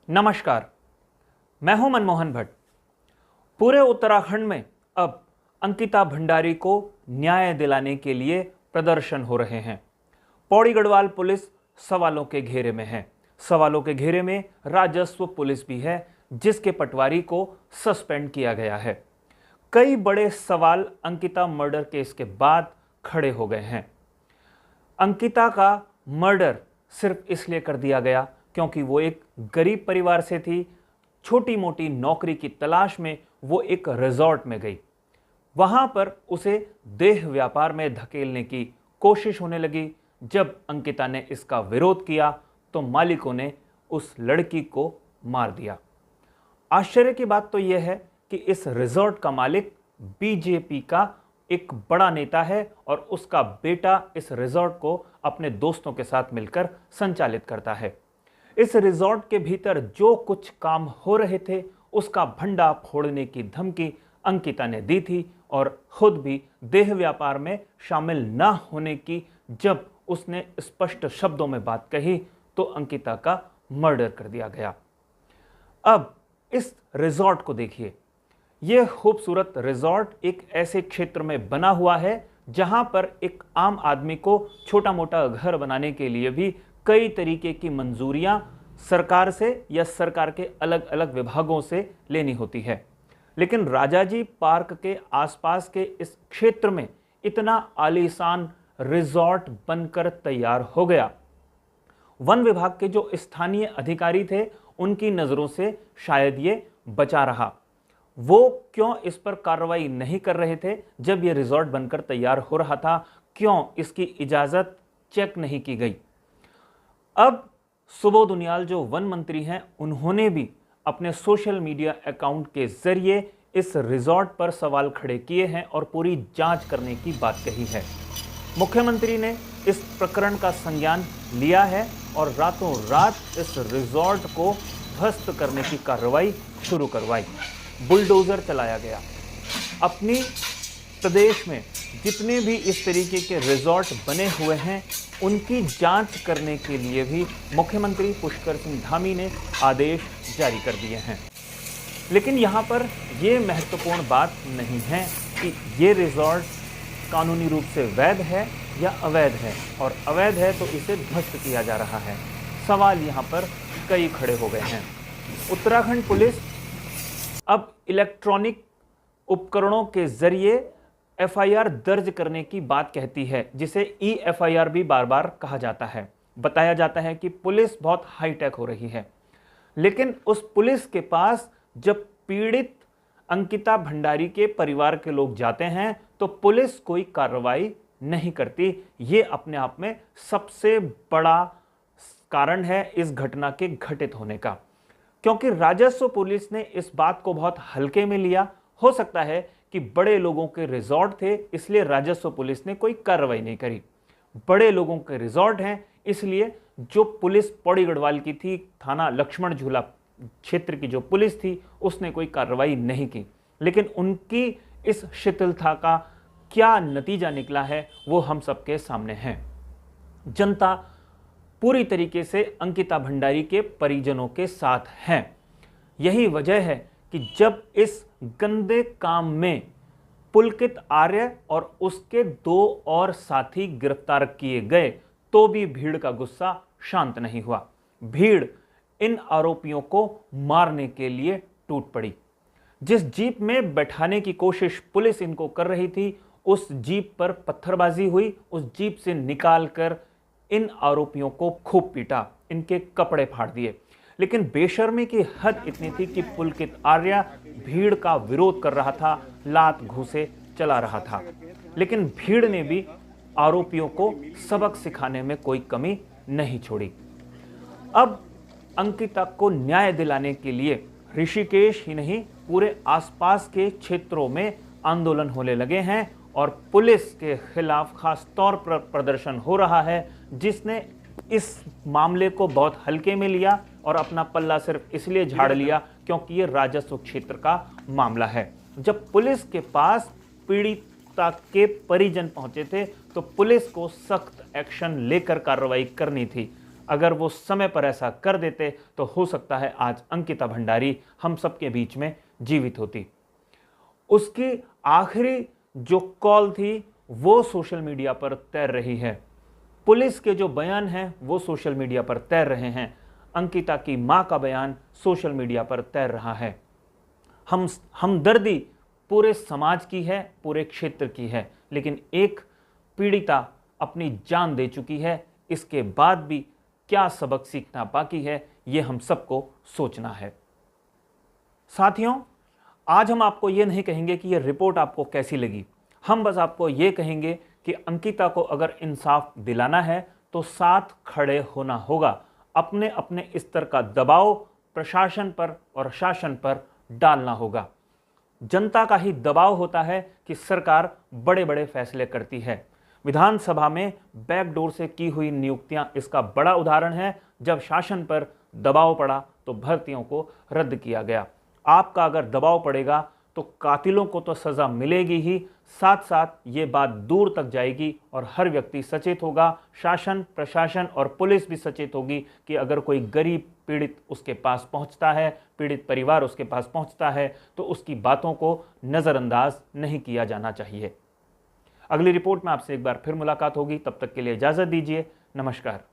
नमस्कार, मैं हूं मनमोहन भट्ट। पूरे उत्तराखंड में अब अंकिता भंडारी को न्याय दिलाने के लिए प्रदर्शन हो रहे हैं। पौड़ी गढ़वाल पुलिस सवालों के घेरे में है। सवालों के घेरे में राजस्व पुलिस भी है, जिसके पटवारी को सस्पेंड किया गया है। कई बड़े सवाल अंकिता मर्डर केस के बाद खड़े हो गए हैं। अंकिता का मर्डर सिर्फ इसलिए कर दिया गया क्योंकि वो एक गरीब परिवार से थी। छोटी मोटी नौकरी की तलाश में वो एक रिजॉर्ट में गई। वहां पर उसे देह व्यापार में धकेलने की कोशिश होने लगी। जब अंकिता ने इसका विरोध किया तो मालिकों ने उस लड़की को मार दिया। आश्चर्य की बात तो यह है कि इस रिजॉर्ट का मालिक बीजेपी का एक बड़ा नेता है और उसका बेटा इस रिजॉर्ट को अपने दोस्तों के साथ मिलकर संचालित करता है। इस रिजॉर्ट के भीतर जो कुछ काम हो रहे थे उसका भंडा फोड़ने की धमकी अंकिता ने दी थी और खुद भी देह व्यापार में शामिल न होने की जब उसने स्पष्ट शब्दों में बात कही तो अंकिता का मर्डर कर दिया गया। अब इस रिजॉर्ट को देखिए। यह खूबसूरत रिजॉर्ट एक ऐसे क्षेत्र में बना हुआ है जहां पर एक आम आदमी को छोटा मोटा घर बनाने के लिए भी कई तरीके की मंजूरियां सरकार से या सरकार के अलग अलग विभागों से लेनी होती है। लेकिन राजाजी पार्क के आसपास के इस क्षेत्र में इतना आलीशान रिजॉर्ट बनकर तैयार हो गया। वन विभाग के जो स्थानीय अधिकारी थे उनकी नजरों से शायद ये बचा रहा। वो क्यों इस पर कार्रवाई नहीं कर रहे थे जब ये रिजॉर्ट बनकर तैयार हो रहा था? क्यों इसकी इजाजत चेक नहीं की गई? अब सुबोध उनियाल जो वन मंत्री हैं, उन्होंने भी अपने सोशल मीडिया अकाउंट के जरिए इस रिजॉर्ट पर सवाल खड़े किए हैं और पूरी जांच करने की बात कही है। मुख्यमंत्री ने इस प्रकरण का संज्ञान लिया है और रातों रात इस रिजॉर्ट को ध्वस्त करने की कार्रवाई शुरू करवाई। बुलडोजर चलाया गया। अपनी प्रदेश में जितने भी इस तरीके के रिजॉर्ट बने हुए हैं उनकी जांच करने के लिए भी मुख्यमंत्री पुष्कर सिंह धामी ने आदेश जारी कर दिए हैं। लेकिन यहाँ पर यह महत्वपूर्ण बात नहीं है कि ये रिजॉर्ट कानूनी रूप से वैध है या अवैध है, और अवैध है तो इसे ध्वस्त किया जा रहा है। सवाल यहाँ पर कई खड़े हो गए हैं। उत्तराखंड पुलिस अब इलेक्ट्रॉनिक उपकरणों के जरिए एफआईआर दर्ज करने की बात कहती है, जिसे एफआईआर भी बार बार कहा जाता है। बताया जाता है कि पुलिस बहुत हाईटेक हो रही है। लेकिन उस पुलिस के पास जब पीड़ित अंकिता भंडारी के परिवार के लोग जाते हैं तो पुलिस कोई कार्रवाई नहीं करती। ये अपने आप में सबसे बड़ा कारण है इस घटना के घटित होने का, क्योंकि राजस्व पुलिस ने इस बात को बहुत हल्के में लिया। हो सकता है कि बड़े लोगों के रिजॉर्ट थे इसलिए राजस्व पुलिस ने कोई कार्रवाई नहीं करी। बड़े लोगों के रिजॉर्ट हैं इसलिए जो पुलिस पौड़ी गढ़वाल की थी, थाना लक्ष्मण झूला क्षेत्र की जो पुलिस थी, उसने कोई कार्रवाई नहीं की। लेकिन उनकी इस शिथिलता का क्या नतीजा निकला है वो हम सबके सामने है। जनता पूरी तरीके से अंकिता भंडारी के परिजनों के साथ है। यही वजह है कि जब इस गंदे काम में पुलकित आर्य और उसके 2 और साथी गिरफ्तार किए गए तो भी भीड़ का गुस्सा शांत नहीं हुआ। भीड़ इन आरोपियों को मारने के लिए टूट पड़ी। जिस जीप में बैठाने की कोशिश पुलिस इनको कर रही थी उस जीप पर पत्थरबाजी हुई। उस जीप से निकालकर इन आरोपियों को खूब पीटा, इनके कपड़े फाड़ दिए। लेकिन बेशर्मी की हद इतनी थी कि पुलकित आर्य भीड़ का विरोध कर रहा था, लात घूंसे चला रहा था। लेकिन भीड़ ने भी आरोपियों को सबक सिखाने में कोई कमी नहीं छोड़ी। अब अंकिता को न्याय दिलाने के लिए ऋषिकेश ही नहीं पूरे आसपास के क्षेत्रों में आंदोलन होने लगे हैं और पुलिस के खिलाफ खास तौर पर प्रदर्शन हो रहा है, जिसने इस मामले को बहुत हल्के में लिया और अपना पल्ला सिर्फ इसलिए झाड़ लिया क्योंकि ये राजस्व क्षेत्र का मामला है। जब पुलिस के पास पीड़िता के परिजन पहुंचे थे तो पुलिस को सख्त एक्शन लेकर कार्रवाई करनी थी। अगर वो समय पर ऐसा कर देते तो हो सकता है आज अंकिता भंडारी हम सबके बीच में जीवित होती। उसकी आखिरी जो कॉल थी वो सोशल मीडिया पर तैर रही है। पुलिस के जो बयान हैं वो सोशल मीडिया पर तैर रहे हैं। अंकिता की मां का बयान सोशल मीडिया पर तैर रहा है। हमदर्दी पूरे समाज की है, पूरे क्षेत्र की है, लेकिन एक पीड़िता अपनी जान दे चुकी है। इसके बाद भी क्या सबक सीखना बाकी है, ये हम सबको सोचना है। साथियों, आज हम आपको ये नहीं कहेंगे कि ये रिपोर्ट आपको कैसी लगी। हम बस आपको ये कहेंगे कि अंकिता को अगर इंसाफ दिलाना है तो साथ खड़े होना होगा। अपने अपने स्तर का दबाव प्रशासन पर और शासन पर डालना होगा। जनता का ही दबाव होता है कि सरकार बड़े बड़े फैसले करती है। विधानसभा में बैकडोर से की हुई नियुक्तियां इसका बड़ा उदाहरण है। जब शासन पर दबाव पड़ा तो भर्तियों को रद्द किया गया। आपका अगर दबाव पड़ेगा तो कातिलों को तो सजा मिलेगी ही, साथ साथ ये बात दूर तक जाएगी और हर व्यक्ति सचेत होगा। शासन, प्रशासन और पुलिस भी सचेत होगी कि अगर कोई गरीब पीड़ित उसके पास पहुंचता है, पीड़ित परिवार उसके पास पहुंचता है, तो उसकी बातों को नज़रअंदाज नहीं किया जाना चाहिए। अगली रिपोर्ट में आपसे एक बार फिर मुलाकात होगी। तब तक के लिए इजाज़त दीजिए। नमस्कार।